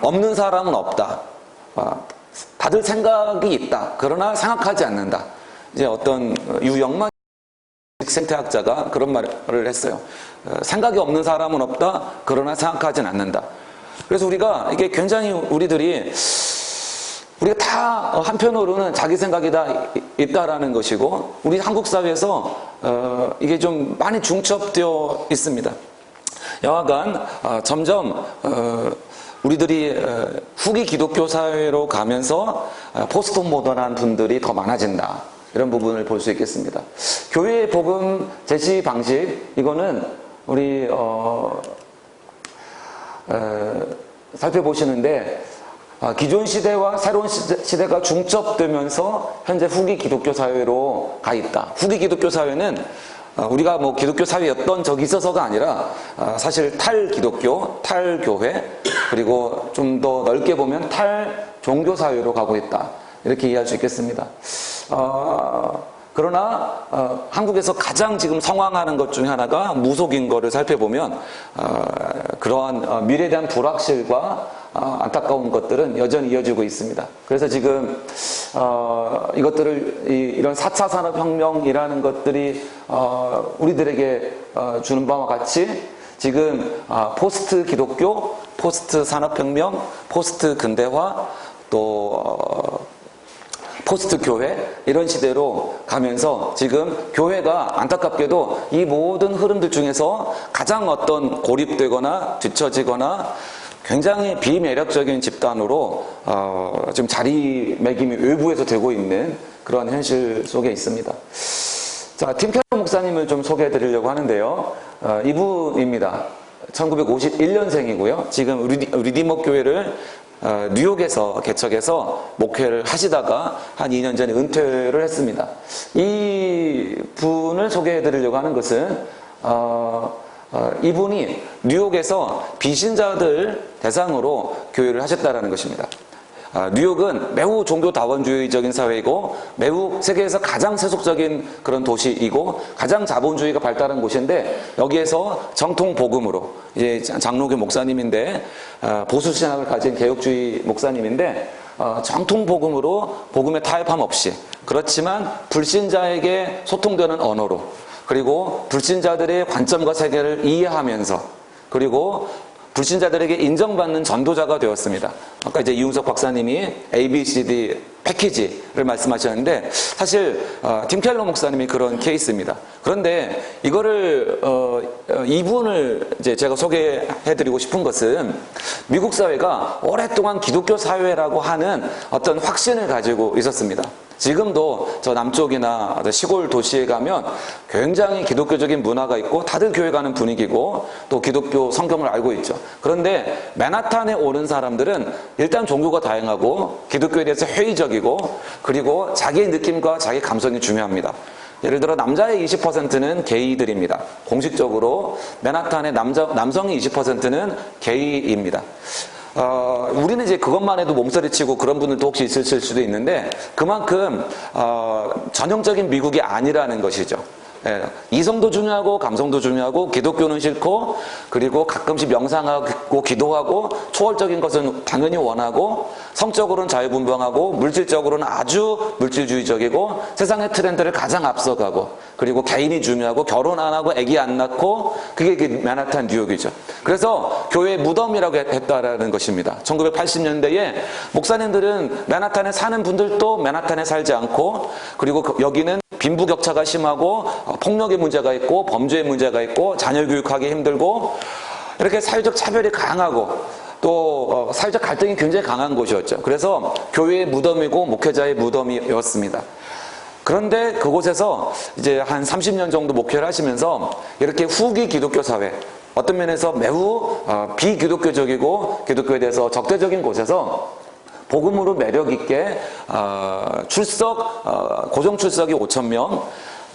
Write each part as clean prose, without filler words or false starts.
없는 사람은 없다. 다들 생각이 있다. 그러나 생각하지 않는다. 이제 어떤 유영만 생태학자가 그런 말을 했어요. 생각이 없는 사람은 없다. 그러나 생각하진 않는다. 그래서 우리가 이게 굉장히 우리가 다 한편으로는 자기 생각이 다 있다라는 것이고, 우리 한국 사회에서 이게 좀 많이 중첩되어 있습니다. 여하간 점점 우리들이 후기 기독교 사회로 가면서 포스트 모던한 분들이 더 많아진다. 이런 부분을 볼 수 있겠습니다. 교회의 복음 제시 방식, 이거는 우리 살펴보시는데, 기존 시대와 새로운 시대가 중첩되면서 현재 후기 기독교 사회로 가 있다. 후기 기독교 사회는 우리가 뭐 기독교 사회였던 적이 있어서가 아니라 사실 탈기독교, 탈교회, 그리고 좀 더 넓게 보면 탈종교 사회로 가고 있다. 이렇게 이해할 수 있겠습니다. 그러나 한국에서 가장 지금 성황하는 것 중에 하나가 무속인 거를 살펴보면 그러한 미래에 대한 불확실과 안타까운 것들은 여전히 이어지고 있습니다. 그래서 지금 이것들을 이런 4차 산업혁명이라는 것들이 우리들에게 주는 바와 같이 지금 포스트 기독교, 포스트 산업혁명, 포스트 근대화, 또 포스트 교회, 이런 시대로 가면서 지금 교회가 안타깝게도 이 모든 흐름들 중에서 가장 어떤 고립되거나 뒤처지거나 굉장히 비매력적인 집단으로 지금 자리매김이 외부에서 되고 있는 그런 현실 속에 있습니다. 자, 팀 켈러 목사님을 좀 소개해 드리려고 하는데요. 이분입니다. 1951년생이고요. 지금 리디머 교회를 뉴욕에서 개척해서 목회를 하시다가 한 2년 전에 은퇴를 했습니다. 이 분을 소개해 드리려고 하는 것은 이분이 뉴욕에서 비신자들 대상으로 교회를 하셨다는 것입니다. 뉴욕은 매우 종교다원주의적인 사회이고 매우 세계에서 가장 세속적인 그런 도시이고 가장 자본주의가 발달한 곳인데, 여기에서 정통 복음으로, 이제 장로교 목사님인데 보수 신학을 가진 개혁주의 목사님인데 정통 복음으로 복음의 타협함 없이, 그렇지만 불신자에게 소통되는 언어로, 그리고 불신자들의 관점과 세계를 이해하면서, 그리고 불신자들에게 인정받는 전도자가 되었습니다. 아까 이제 이윤석 박사님이 ABCD 패키지를 말씀하셨는데, 사실 팀 켈러 목사님이 그런 케이스입니다. 그런데 이거를 이분을 이제 제가 소개해드리고 싶은 것은, 미국 사회가 오랫동안 기독교 사회라고 하는 어떤 확신을 가지고 있었습니다. 지금도 저 남쪽이나 시골 도시에 가면 굉장히 기독교적인 문화가 있고 다들 교회 가는 분위기고 또 기독교 성경을 알고 있죠. 그런데 맨하탄에 오는 사람들은 일단 종교가 다양하고 기독교에 대해서 회의적이고, 그리고 자기의 느낌과 자기 감성이 중요합니다. 예를 들어 남자의 20%는 게이들입니다. 공식적으로 맨하탄의 남성의 20%는 게이입니다. 우리는 이제 그것만 해도 몸서리치고 그런 분들도 혹시 있으실 수도 있는데, 그만큼 전형적인 미국이 아니라는 것이죠. 예, 이성도 중요하고 감성도 중요하고 기독교는 싫고, 그리고 가끔씩 명상하고 기도하고 초월적인 것은 당연히 원하고, 성적으로는 자유분방하고, 물질적으로는 아주 물질주의적이고, 세상의 트렌드를 가장 앞서가고, 그리고 개인이 중요하고, 결혼 안 하고 아기 안 낳고, 그게 맨하탄 뉴욕이죠. 그래서 교회의 무덤이라고 했다라는 것입니다. 1980년대에 목사님들은 맨하탄에 사는 분들도 맨하탄에 살지 않고, 그리고 여기는 빈부격차가 심하고 폭력의 문제가 있고 범죄의 문제가 있고 자녀 교육하기 힘들고, 이렇게 사회적 차별이 강하고 또 사회적 갈등이 굉장히 강한 곳이었죠. 그래서 교회의 무덤이고 목회자의 무덤이었습니다. 그런데 그곳에서 이제 한 30년 정도 목회를 하시면서 이렇게 후기 기독교 사회, 어떤 면에서 매우 비기독교적이고 기독교에 대해서 적대적인 곳에서 복음으로 매력 있게 고정 출석이 5,000명,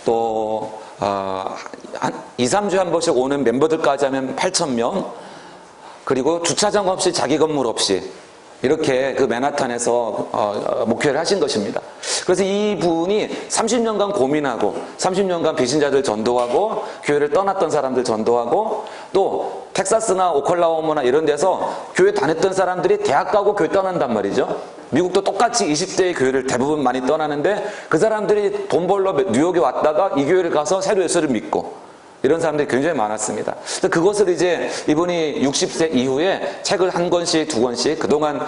또 한 2, 3주에 한 번씩 오는 멤버들까지 하면 8,000명, 그리고 주차장 없이 자기 건물 없이 이렇게 그 맨하탄에서 목회를 하신 것입니다. 그래서 이분이 30년간 고민하고 30년간 비신자들 전도하고 교회를 떠났던 사람들 전도하고 또 텍사스나 오클라호마나 이런 데서 교회 다녔던 사람들이 대학 가고 교회 떠난단 말이죠. 미국도 똑같이 20대의 교회를 대부분 많이 떠나는데 그 사람들이 돈 벌러 뉴욕에 왔다가 이 교회를 가서 새로 예수를 믿고 이런 사람들이 굉장히 많았습니다. 그것을 이제 이분이 60세 이후에 책을 한 권씩 두 권씩 그동안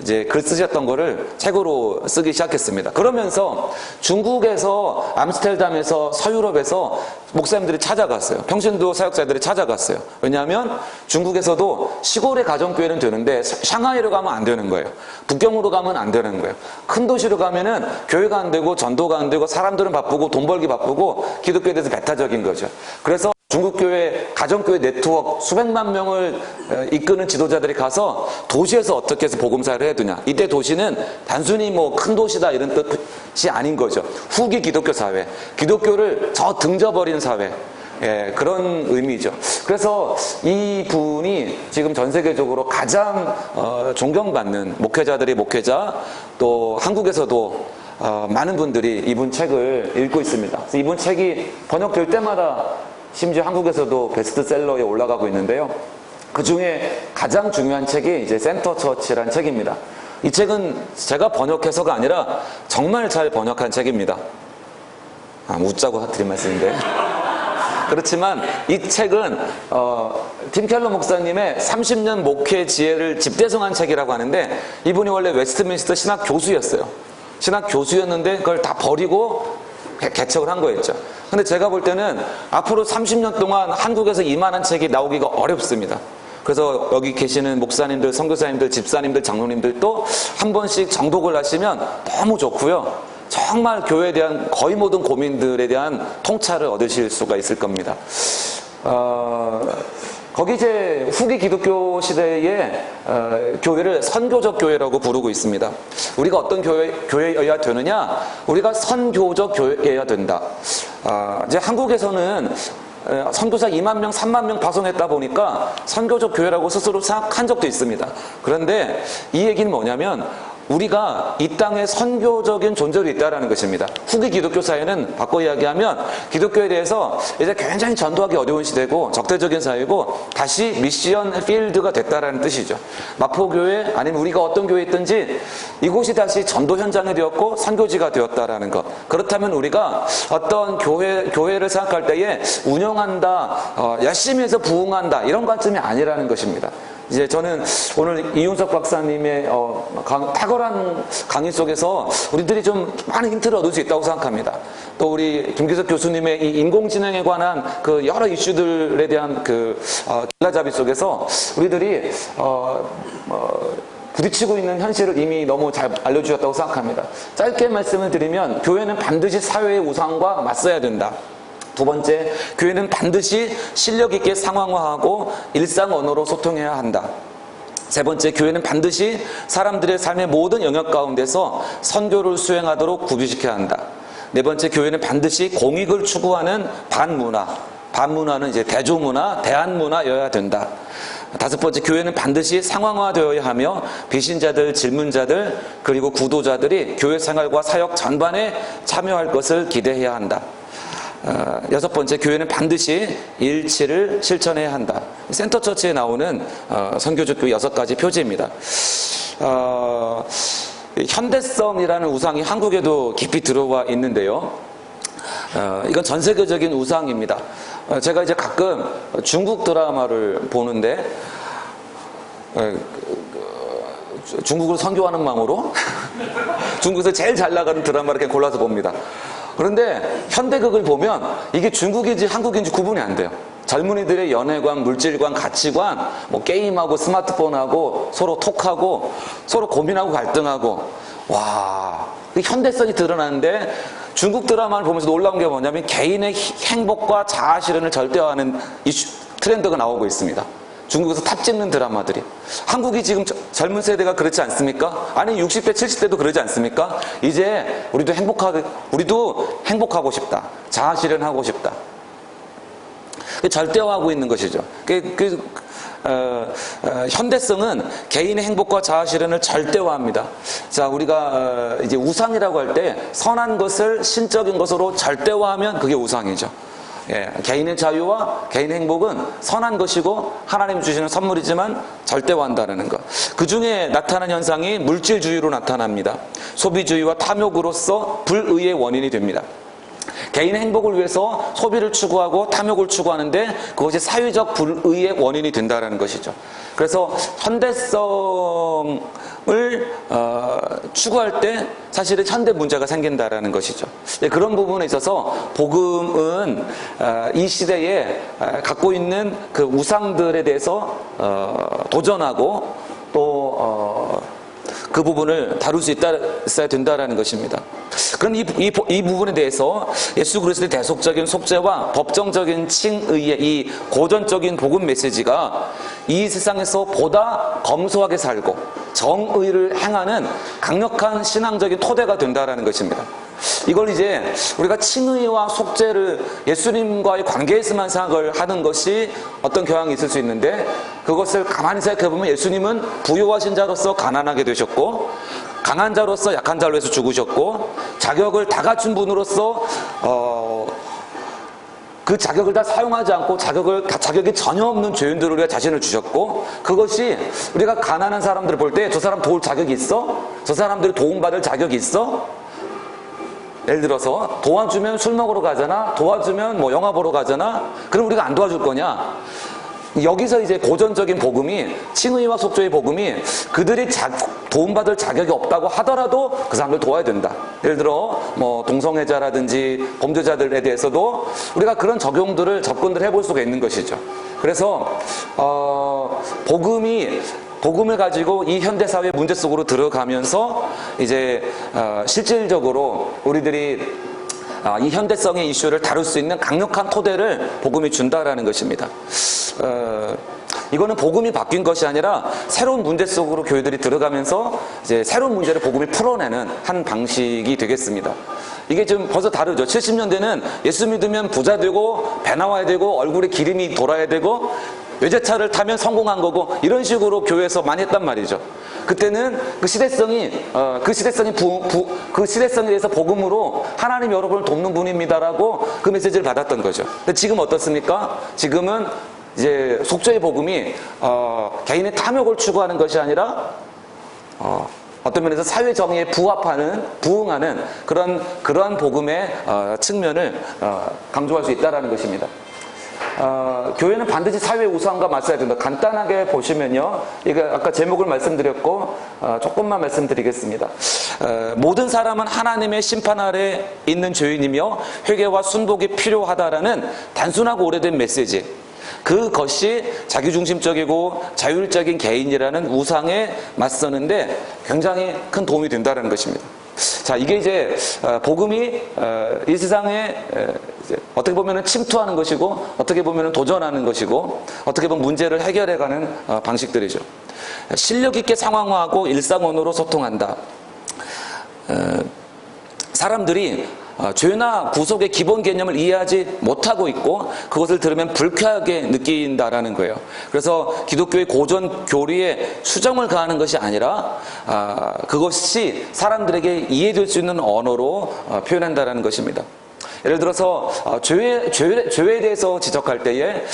이제 글 쓰셨던 거를 책으로 쓰기 시작했습니다. 그러면서 중국에서 암스테르담에서 서유럽에서 목사님들이 찾아갔어요. 평신도 사역자들이 찾아갔어요. 왜냐하면 중국에서도 시골의 가정교회는 되는데 샹하이로 가면 안 되는 거예요. 북경으로 가면 안 되는 거예요. 큰 도시로 가면은 교회가 안 되고 전도가 안 되고 사람들은 바쁘고 돈 벌기 바쁘고 기독교에 대해서 배타적인 거죠. 그래서 중국교회, 가정교회 네트워크 수백만 명을 이끄는 지도자들이 가서 도시에서 어떻게 해서 복음사를 해야 되냐. 이때 도시는 단순히 뭐 큰 도시다 이런 뜻이 아닌 거죠. 후기 기독교 사회, 기독교를 저 등져버린 사회, 예, 그런 의미죠. 그래서 이 분이 지금 전 세계적으로 가장 존경받는 목회자들이 목회자, 또 한국에서도 많은 분들이 이분 책을 읽고 있습니다. 그래서 이분 책이 번역될 때마다 심지어 한국에서도 베스트셀러에 올라가고 있는데요. 그 중에 가장 중요한 책이 이제 센터 처치라는 책입니다. 이 책은 제가 번역해서가 아니라 정말 잘 번역한 책입니다. 웃자고 드린 말씀인데. 그렇지만 이 책은 팀 켈러 목사님의 30년 목회 지혜를 집대성한 책이라고 하는데 이분이 원래 웨스트민스터 신학 교수였어요. 신학 교수였는데 그걸 다 버리고 개척을 한 거였죠. 근데 제가 볼 때는 앞으로 30년 동안 한국에서 이만한 책이 나오기가 어렵습니다. 그래서 여기 계시는 목사님들, 선교사님들, 집사님들, 장로님들도 한 번씩 정독을 하시면 너무 좋고요. 정말 교회에 대한 거의 모든 고민들에 대한 통찰을 얻으실 수가 있을 겁니다. 거기 이제 후기 기독교 시대의 교회를 선교적 교회라고 부르고 있습니다. 우리가 어떤 교회여야 되느냐? 우리가 선교적 교회여야 된다. 이제 한국에서는 선교사 2만 명, 3만 명 파송했다 보니까 선교적 교회라고 스스로 생각한 적도 있습니다. 그런데 이 얘기는 뭐냐면 우리가 이 땅에 선교적인 존재로 있다는 것입니다. 후기 기독교 사회는 바꿔 이야기하면 기독교에 대해서 이제 굉장히 전도하기 어려운 시대고 적대적인 사회고 다시 미션 필드가 됐다는 뜻이죠. 마포교회 아니면 우리가 어떤 교회에 있든지 이곳이 다시 전도 현장이 되었고 선교지가 되었다는 것. 그렇다면 우리가 어떤 교회를 생각할 때에 운영한다, 열심히 해서 부흥한다 이런 관점이 아니라는 것입니다. 이제 저는 오늘 이윤석 박사님의 탁월한 강의 속에서 우리들이 좀 많은 힌트를 얻을 수 있다고 생각합니다. 또 우리 김기석 교수님의 이 인공지능에 관한 그 여러 이슈들에 대한 그 길라잡이 속에서 우리들이 부딪히고 있는 현실을 이미 너무 잘 알려주셨다고 생각합니다. 짧게 말씀을 드리면 교회는 반드시 사회의 우상과 맞서야 된다. 두 번째, 교회는 반드시 실력 있게 상황화하고 일상 언어로 소통해야 한다. 세 번째, 교회는 반드시 사람들의 삶의 모든 영역 가운데서 선교를 수행하도록 구비시켜야 한다. 네 번째, 교회는 반드시 공익을 추구하는 반문화는 이제 대조문화, 대안문화여야 된다. 다섯 번째, 교회는 반드시 상황화되어야 하며 비신자들, 질문자들, 그리고 구도자들이 교회 생활과 사역 전반에 참여할 것을 기대해야 한다. 여섯 번째, 교회는 반드시 일치를 실천해야 한다. 센터 처치에 나오는 선교적 교회 6가지 표지입니다. 현대성이라는 우상이 한국에도 깊이 들어와 있는데요. 이건 전 세계적인 우상입니다. 제가 이제 가끔 중국 드라마를 보는데 중국을 선교하는 마음으로 중국에서 제일 잘 나가는 드라마를 이렇게 골라서 봅니다. 그런데 현대극을 보면 이게 중국인지 한국인지 구분이 안 돼요. 젊은이들의 연애관, 물질관, 가치관, 뭐 게임하고 스마트폰하고 서로 톡하고 서로 고민하고 갈등하고 와, 현대성이 드러나는데 중국 드라마를 보면서 놀라운 게 뭐냐면 개인의 행복과 자아 실현을 절대화하는 이슈, 트렌드가 나오고 있습니다. 중국에서 탑 찍는 드라마들이. 한국이 지금 젊은 세대가 그렇지 않습니까? 아니 60대 70대도 그러지 않습니까? 이제 우리도 행복하고 싶다. 자아 실현하고 싶다. 절대화하고 있는 것이죠. 현대성은 개인의 행복과 자아 실현을 절대화합니다. 자, 우리가 이제 우상이라고 할 때 선한 것을 신적인 것으로 절대화하면 그게 우상이죠. 개인의 자유와 개인의 행복은 선한 것이고 하나님 주시는 선물이지만 절대화한다는 것. 그 중에 나타나는 현상이 물질주의로 나타납니다. 소비주의와 탐욕으로서 불의의 원인이 됩니다. 개인의 행복을 위해서 소비를 추구하고 탐욕을 추구하는데 그것이 사회적 불의의 원인이 된다는 것이죠. 그래서 현대성을 추구할 때 사실은 현대 문제가 생긴다라는 것이죠. 그런 부분에 있어서 복음은 이 시대에 갖고 있는 그 우상들에 대해서 도전하고 또 그 부분을 다룰 수 있어야 된다라는 것입니다. 그럼 이 부분에 대해서 예수 그리스도의 대속적인 속죄와 법정적인 칭의의 이 고전적인 복음 메시지가 이 세상에서 보다 검소하게 살고 정의를 행하는 강력한 신앙적인 토대가 된다라는 것입니다. 이걸 이제 우리가 칭의와 속죄를 예수님과의 관계에서만 생각을 하는 것이 어떤 경향이 있을 수 있는데, 그것을 가만히 생각해보면 예수님은 부유하신 자로서 가난하게 되셨고, 강한 자로서 약한 자로 해서 죽으셨고, 자격을 다 갖춘 분으로서 그 자격을 다 사용하지 않고 자격이 전혀 없는 죄인들을 위해 자신을 주셨고, 그것이 우리가 가난한 사람들을 볼 때 저 사람 도울 자격이 있어? 저 사람들이 도움받을 자격이 있어? 예를 들어서 도와주면 술 먹으러 가잖아, 도와주면 뭐 영화 보러 가잖아. 그럼 우리가 안 도와줄 거냐? 여기서 이제 고전적인 복음이, 칭의와 속죄의 복음이 그들이 도움받을 자격이 없다고 하더라도 그 사람들 도와야 된다. 예를 들어 뭐 동성애자라든지 범죄자들에 대해서도 우리가 그런 접근들을 해볼 수가 있는 것이죠. 그래서 복음을 가지고 이 현대사회 문제 속으로 들어가면서 이제 실질적으로 우리들이 이 현대성의 이슈를 다룰 수 있는 강력한 토대를 복음이 준다라는 것입니다. 이거는 복음이 바뀐 것이 아니라 새로운 문제 속으로 교회들이 들어가면서 이제 새로운 문제를 복음이 풀어내는 한 방식이 되겠습니다. 이게 좀 벌써 다르죠. 70년대는 예수 믿으면 부자 되고 배 나와야 되고 얼굴에 기름이 돌아야 되고 외제차를 타면 성공한 거고, 이런 식으로 교회에서 많이 했단 말이죠. 그때는 그 시대성에 대해서 복음으로 하나님 여러분을 돕는 분입니다라고 그 메시지를 받았던 거죠. 근데 지금 어떻습니까? 지금은 이제 속죄의 복음이 개인의 탐욕을 추구하는 것이 아니라 어떤 면에서 사회 정의에 부응하는 그러한 복음의 측면을 강조할 수 있다라는 것입니다. 교회는 반드시 사회 우상과 맞서야 된다. 간단하게 보시면요, 이거 아까 제목을 말씀드렸고 조금만 말씀드리겠습니다. 모든 사람은 하나님의 심판 아래 있는 죄인이며 회개와 순복이 필요하다라는 단순하고 오래된 메시지, 그것이 자기중심적이고 자율적인 개인이라는 우상에 맞서는데 굉장히 큰 도움이 된다는 것입니다. 자, 이게 이제 복음이 이 세상에 어떻게 보면 침투하는 것이고, 어떻게 보면 도전하는 것이고, 어떻게 보면 문제를 해결해가는 방식들이죠. 실력 있게 상황화하고 일상언어로 소통한다. 사람들이 죄나 구속의 기본 개념을 이해하지 못하고 있고 그것을 들으면 불쾌하게 느낀다라는 거예요. 그래서 기독교의 고전 교리에 수정을 가하는 것이 아니라 그것이 사람들에게 이해될 수 있는 언어로 표현한다라는 것입니다. 예를 들어서 죄에 대해서 지적할 때에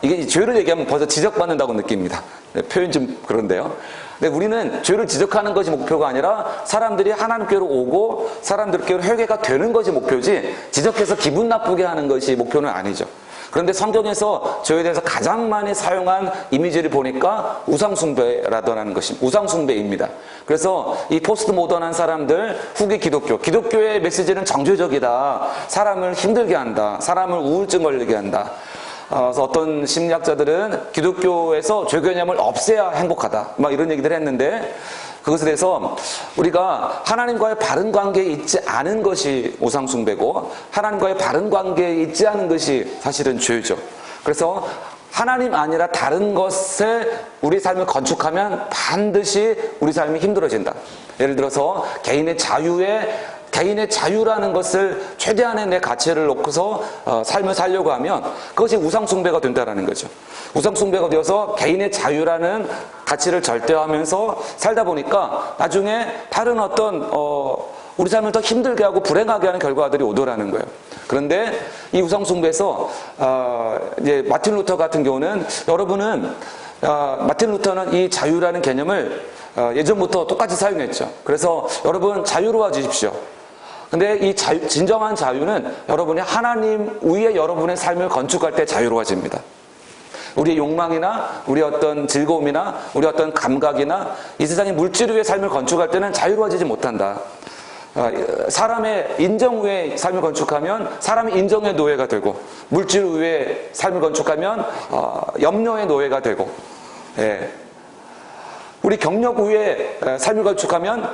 이게 죄를 얘기하면 벌써 지적받는다고 느낍니다. 표현 좀 그런데요. 근데 우리는 죄를 지적하는 것이 목표가 아니라 사람들이 하나님께로 오고 사람들께로 회개가 되는 것이 목표지, 지적해서 기분 나쁘게 하는 것이 목표는 아니죠. 그런데 성경에서 죄에 대해서 가장 많이 사용한 이미지를 보니까 우상숭배라는 것입니다. 우상숭배입니다. 그래서 이 포스트 모던한 사람들, 후기 기독교의 메시지는 정죄적이다, 사람을 힘들게 한다, 사람을 우울증 걸리게 한다. 그래서 어떤 심리학자들은 기독교에서 죄 개념을 없애야 행복하다, 막 이런 얘기들을 했는데, 그것에 대해서 우리가 하나님과의 바른 관계에 있지 않은 것이 우상숭배고, 하나님과의 바른 관계에 있지 않은 것이 사실은 죄죠. 그래서 하나님 아니라 다른 것에 우리 삶을 건축하면 반드시 우리 삶이 힘들어진다. 예를 들어서 개인의 자유라는 것을 최대한의 내 가치를 놓고서 삶을 살려고 하면 그것이 우상숭배가 된다는 거죠. 우상숭배가 되어서 개인의 자유라는 가치를 절대화하면서 살다 보니까 나중에 다른 어떤 우리 삶을 더 힘들게 하고 불행하게 하는 결과들이 오더라는 거예요. 그런데 이 우상숭배에서 이제 마틴 루터 같은 경우는 여러분은 마틴 루터는 이 자유라는 개념을 예전부터 똑같이 사용했죠. 그래서 여러분 자유로워지십시오. 근데 이 진정한 자유는 여러분이 하나님 위에 여러분의 삶을 건축할 때 자유로워집니다. 우리의 욕망이나 우리 어떤 즐거움이나 우리 어떤 감각이나 이 세상의 물질 위의 삶을 건축할 때는 자유로워지지 못한다. 사람의 인정 위에 삶을 건축하면 사람의 인정의 노예가 되고, 물질 위에 삶을 건축하면 염려의 노예가 되고, 예. 우리 경력 위에 삶을 건축하면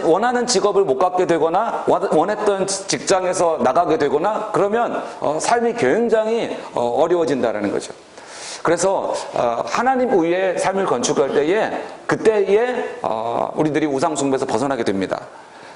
원하는 직업을 못 갖게 되거나 원했던 직장에서 나가게 되거나 그러면 삶이 굉장히 어려워진다는 거죠. 그래서 하나님 위에 삶을 건축할 때에 그때에 우리들이 우상 숭배에서 벗어나게 됩니다.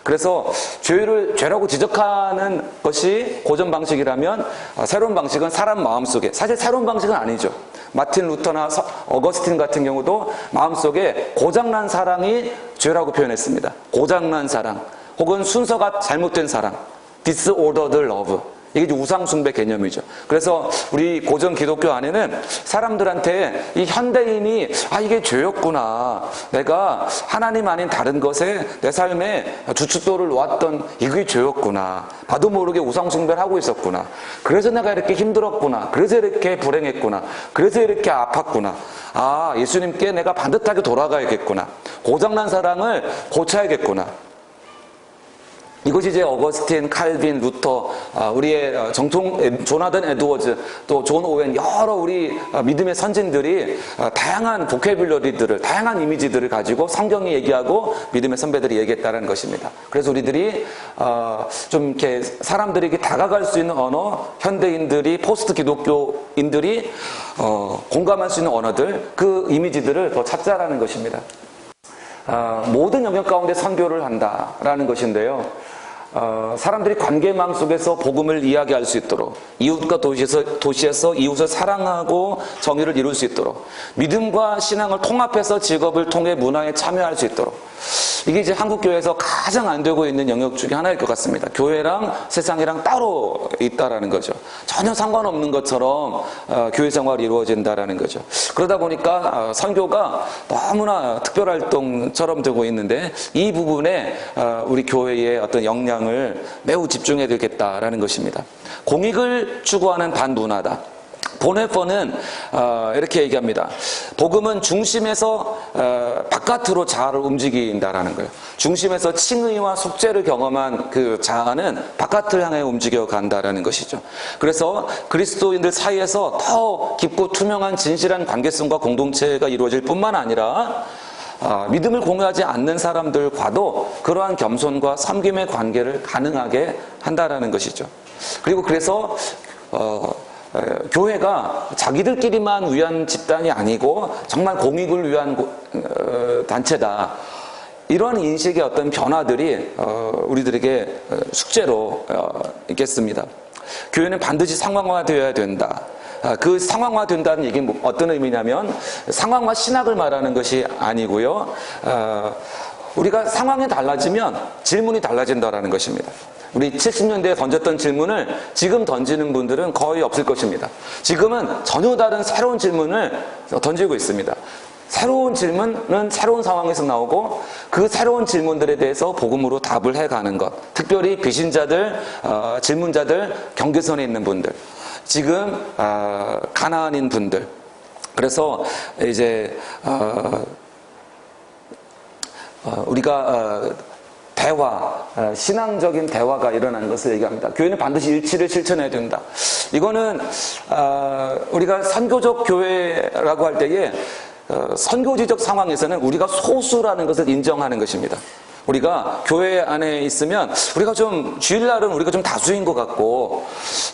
그래서 죄라고 지적하는 것이 고전 방식이라면 새로운 방식은 사람 마음속에, 사실 새로운 방식은 아니죠. 마틴 루터나 어거스틴 같은 경우도 마음속에 고장난 사랑이 죄라고 표현했습니다. 고장난 사랑 혹은 순서가 잘못된 사랑, disordered love. 이게 이제 우상숭배 개념이죠. 그래서 우리 고전 기독교 안에는 사람들한테 이 현대인이 이게 죄였구나, 내가 하나님 아닌 다른 것에 내 삶에 주춧돌을 놓았던 이게 죄였구나, 나도 모르게 우상숭배를 하고 있었구나, 그래서 내가 이렇게 힘들었구나, 그래서 이렇게 불행했구나, 그래서 이렇게 아팠구나, 예수님께 내가 반듯하게 돌아가야겠구나, 고장난 사랑을 고쳐야겠구나. 이것이 이제 어거스틴, 칼빈, 루터, 우리의 정통 조나단 에드워즈, 또 존 오웬, 여러 우리 믿음의 선진들이 다양한 보캐뷸러리들을, 다양한 이미지들을 가지고 성경이 얘기하고 믿음의 선배들이 얘기했다는 것입니다. 그래서 우리들이 좀 이렇게 사람들에게 다가갈 수 있는 언어, 현대인들이, 포스트 기독교인들이 공감할 수 있는 언어들, 그 이미지들을 더 찾자라는 것입니다. 모든 영역 가운데 선교를 한다라는 것인데요. 사람들이 관계망 속에서 복음을 이야기할 수 있도록, 이웃과 도시에서 이웃을 사랑하고 정의를 이룰 수 있도록, 믿음과 신앙을 통합해서 직업을 통해 문화에 참여할 수 있도록, 이게 이제 한국교회에서 가장 안 되고 있는 영역 중에 하나일 것 같습니다. 교회랑 세상이랑 따로 있다라는 거죠. 전혀 상관없는 것처럼 교회 생활이 이루어진다라는 거죠. 그러다 보니까 선교가 너무나 특별활동처럼 되고 있는데, 이 부분에 우리 교회의 어떤 역량을 매우 집중해야 되겠다라는 것입니다. 공익을 추구하는 반문화다. 보네퍼는 이렇게 얘기합니다. 복음은 중심에서 바깥으로 자아를 움직인다라는 거예요. 중심에서 칭의와 속죄를 경험한 그 자아는 바깥을 향해 움직여 간다라는 것이죠. 그래서 그리스도인들 사이에서 더 깊고 투명한 진실한 관계성과 공동체가 이루어질 뿐만 아니라 믿음을 공유하지 않는 사람들과도 그러한 겸손과 섬김의 관계를 가능하게 한다라는 것이죠. 그리고 그래서 교회가 자기들끼리만 위한 집단이 아니고 정말 공익을 위한 단체다. 이런 인식의 어떤 변화들이 우리들에게 숙제로 있겠습니다. 교회는 반드시 상황화되어야 된다. 그 상황화된다는 얘기는 어떤 의미냐면 상황화 신학을 말하는 것이 아니고요. 우리가 상황이 달라지면 질문이 달라진다는 것입니다. 우리 70년대에 던졌던 질문을 지금 던지는 분들은 거의 없을 것입니다. 지금은 전혀 다른 새로운 질문을 던지고 있습니다. 새로운 질문은 새로운 상황에서 나오고 그 새로운 질문들에 대해서 복음으로 답을 해가는 것. 특별히 비신자들, 질문자들, 경계선에 있는 분들, 지금 가나안인 분들. 그래서 이제 우리가 대화, 신앙적인 대화가 일어나는 것을 얘기합니다. 교회는 반드시 일치를 실천해야 된다. 이거는 우리가 선교적 교회라고 할 때에 선교지적 상황에서는 우리가 소수라는 것을 인정하는 것입니다. 우리가 교회 안에 있으면 우리가 좀 주일날은 우리가 좀 다수인 것 같고,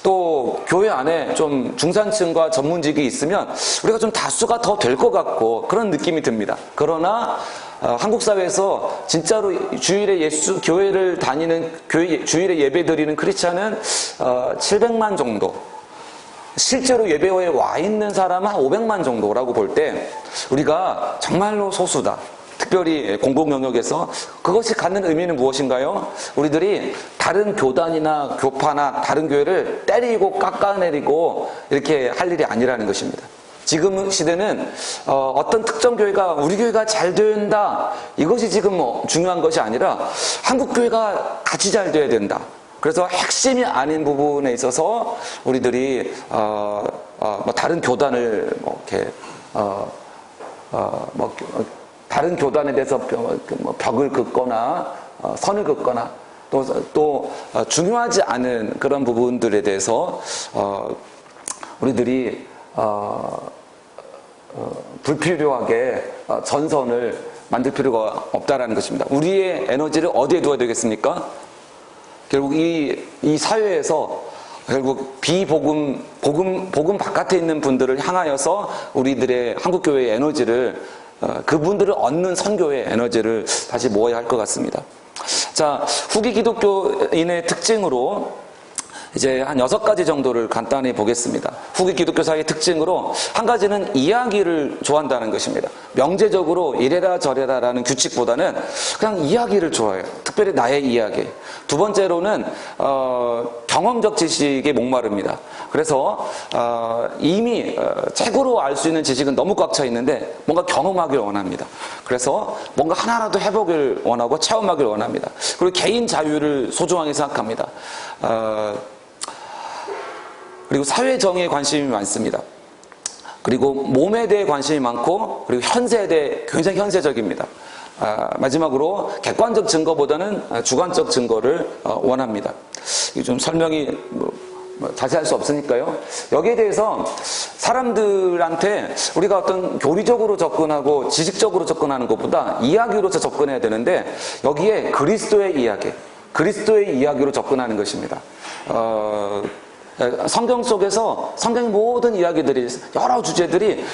또 교회 안에 좀 중산층과 전문직이 있으면 우리가 좀 다수가 더 될 것 같고 그런 느낌이 듭니다. 그러나 한국 사회에서 진짜로 주일에 교회를 다니는, 주일에 예배 드리는 크리스찬은 700만 정도, 실제로 예배에 와 있는 사람은 한 500만 정도라고 볼 때 우리가 정말로 소수다. 특별히 공공 영역에서 그것이 갖는 의미는 무엇인가요? 우리들이 다른 교단이나 교파나 다른 교회를 때리고 깎아내리고 이렇게 할 일이 아니라는 것입니다. 지금 시대는 어떤 특정 교회가 우리 교회가 잘 된다, 이것이 지금 중요한 것이 아니라 한국 교회가 같이 잘 돼야 된다. 그래서 핵심이 아닌 부분에 있어서 우리들이 다른 교단을 이렇게 다른 교단에 대해서 벽을 긋거나 선을 긋거나 또 중요하지 않은 그런 부분들에 대해서 우리들이 불필요하게 전선을 만들 필요가 없다라는 것입니다. 우리의 에너지를 어디에 두어야 되겠습니까? 결국 이 사회에서 결국 복음 바깥에 있는 분들을 향하여서 우리들의 한국교회의 에너지를 그분들을 얻는 선교의 에너지를 다시 모아야 할 것 같습니다. 자, 후기 기독교인의 특징으로 이제 한 6가지 정도를 간단히 보겠습니다. 후기 기독교사의 특징으로 한 가지는 이야기를 좋아한다는 것입니다. 명제적으로 이래라 저래라라는 규칙보다는 그냥 이야기를 좋아해요. 특별히 나의 이야기. 두 번째로는 경험적 지식에 목마릅니다. 그래서 이미 책으로 알 수 있는 지식은 너무 꽉 차 있는데 뭔가 경험하길 원합니다. 그래서 뭔가 하나라도 해보길 원하고 체험하길 원합니다. 그리고 개인 자유를 소중하게 생각합니다. 그리고 사회 정의에 관심이 많습니다. 그리고 몸에 대해 관심이 많고, 그리고 현세에 대해 굉장히 현세적입니다. 마지막으로 객관적 증거보다는 주관적 증거를 원합니다. 이게 좀 설명이 자세할 수 없으니까요. 여기에 대해서 사람들한테 우리가 어떤 교리적으로 접근하고 지식적으로 접근하는 것보다 이야기로서 접근해야 되는데, 여기에 그리스도의 이야기로 접근하는 것입니다. 성경 속에서 성경의 모든 이야기들이, 여러 주제들이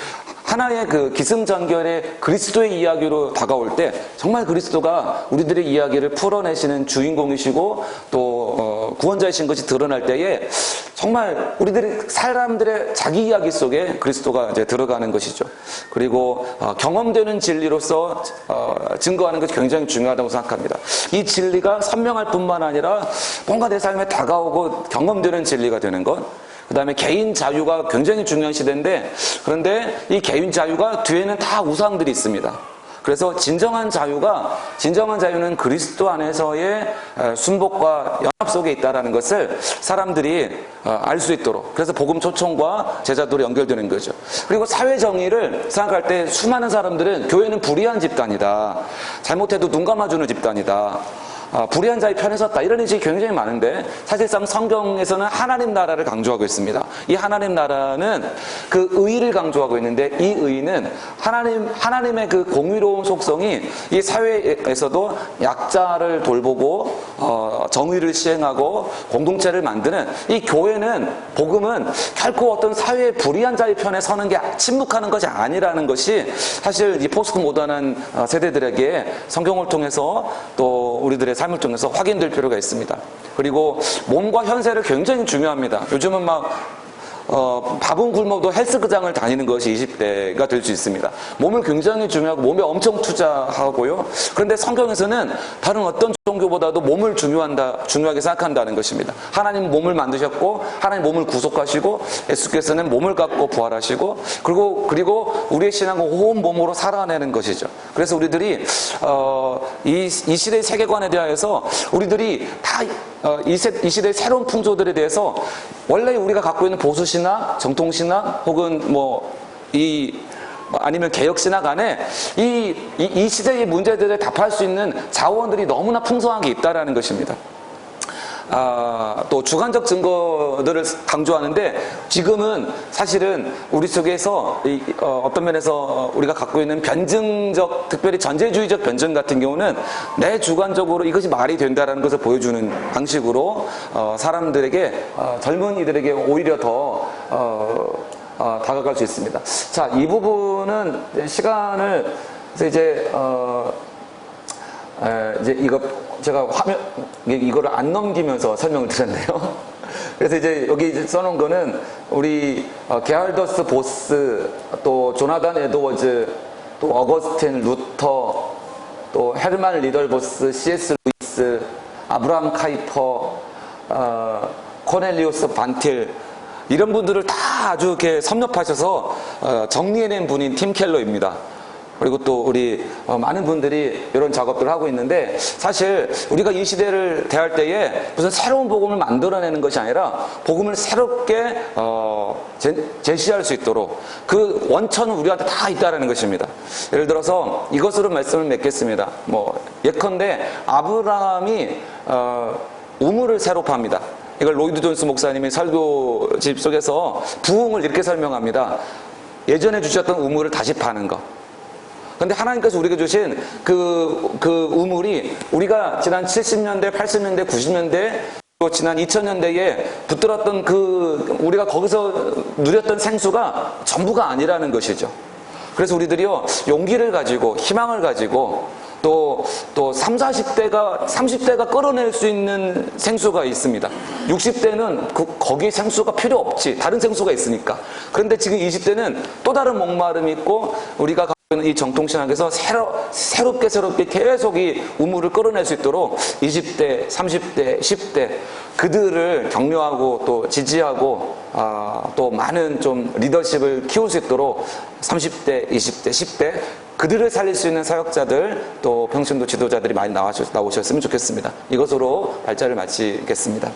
하나의 그 기승전결의 그리스도의 이야기로 다가올 때 정말 그리스도가 우리들의 이야기를 풀어내시는 주인공이시고 또 구원자이신 것이 드러날 때에 정말 우리들의 사람들의 자기 이야기 속에 그리스도가 이제 들어가는 것이죠. 그리고 경험되는 진리로서 증거하는 것이 굉장히 중요하다고 생각합니다. 이 진리가 선명할 뿐만 아니라 뭔가 내 삶에 다가오고 경험되는 진리가 되는 것. 그 다음에 개인 자유가 굉장히 중요한 시대인데, 그런데 이 개인 자유가 뒤에는 다 우상들이 있습니다. 그래서 진정한 자유는 그리스도 안에서의 순복과 연합 속에 있다는 것을 사람들이 알 수 있도록, 그래서 복음 초청과 제자도로 연결되는 거죠. 그리고 사회 정의를 생각할 때 수많은 사람들은 교회는 불의한 집단이다, 잘못해도 눈 감아주는 집단이다, 불의한 자의 편에 섰다, 이런 인식이 굉장히 많은데, 사실상 성경에서는 하나님 나라를 강조하고 있습니다. 이 하나님 나라는 그 의를 강조하고 있는데, 이 의는 하나님의 그 공의로운 속성이 이 사회에서도 약자를 돌보고 정의를 시행하고 공동체를 만드는, 이 교회는, 복음은 결코 어떤 사회의 불의한 자의 편에 서는 게, 침묵하는 것이 아니라는 것이 사실 이 포스트 모던한 세대들에게 성경을 통해서 또 우리들의 삶을 통해서 확인될 필요가 있습니다. 그리고 몸과 현세를 굉장히 중요합니다. 요즘은 밥은 굶어도 헬스장을 다니는 것이 20대가 될 수 있습니다. 몸을 굉장히 중요하고 몸에 엄청 투자하고요. 그런데 성경에서는 다른 어떤 종교보다도 몸을 중요하게 생각한다는 것입니다. 하나님 몸을 만드셨고, 하나님 몸을 구속하시고, 예수께서는 몸을 갖고 부활하시고, 그리고 우리의 신앙은 온 몸으로 살아내는 것이죠. 그래서 우리들이 이 시대의 세계관에 대하여서 우리들이 다 이 시대의 새로운 풍조들에 대해서 원래 우리가 갖고 있는 보수신학, 정통신학, 혹은 아니면 개혁신학 안에 이 시대의 문제들에 답할 수 있는 자원들이 너무나 풍성하게 있다라는 것입니다. 또 주관적 증거들을 강조하는데, 지금은 사실은 우리 속에서 어떤 면에서 우리가 갖고 있는 변증적, 특별히 전제주의적 변증 같은 경우는 내 주관적으로 이것이 말이 된다라는 것을 보여주는 방식으로 사람들에게, 젊은이들에게 오히려 더 다가갈 수 있습니다. 자, 이 부분은 시간을 이제 제가 이거를 안 넘기면서 설명을 드렸네요. 그래서 이제 여기 써놓은 거는 우리 게할더스 보스, 또 조나단 에드워즈, 또 어거스틴 루터, 또 헤르만 리덜보스, C.S. 루이스, 아브라함 카이퍼, 코넬리우스 반틸 이런 분들을 다 아주 이렇게 섭렵하셔서 정리해낸 분인 팀 켈러입니다. 그리고 또 우리 많은 분들이 이런 작업들을 하고 있는데, 사실 우리가 이 시대를 대할 때에 무슨 새로운 복음을 만들어내는 것이 아니라 복음을 새롭게 제시할 수 있도록 그 원천은 우리한테 다 있다는 것입니다. 예를 들어서 이것으로 말씀을 맺겠습니다. 예컨대 아브라함이 우물을 새로 팝니다. 이걸 로이드 존스 목사님이 설교집 속에서 부흥을 이렇게 설명합니다. 예전에 주셨던 우물을 다시 파는 거. 근데 하나님께서 우리에게 주신 그 우물이 우리가 지난 70년대, 80년대, 90년대, 또 지난 2000년대에 붙들었던 우리가 거기서 누렸던 생수가 전부가 아니라는 것이죠. 그래서 우리들이요, 용기를 가지고, 희망을 가지고, 또 30대가 끌어낼 수 있는 생수가 있습니다. 60대는 거기 생수가 필요 없지. 다른 생수가 있으니까. 그런데 지금 20대는 또 다른 목마름이 있고, 우리가 이 정통신학에서 새롭게 계속 이 우물을 끌어낼 수 있도록 20대, 30대, 10대 그들을 격려하고 또 지지하고 또 많은 좀 리더십을 키울 수 있도록 30대, 20대, 10대 그들을 살릴 수 있는 사역자들 또 평신도 지도자들이 많이 나오셨으면 좋겠습니다. 이것으로 발자를 마치겠습니다.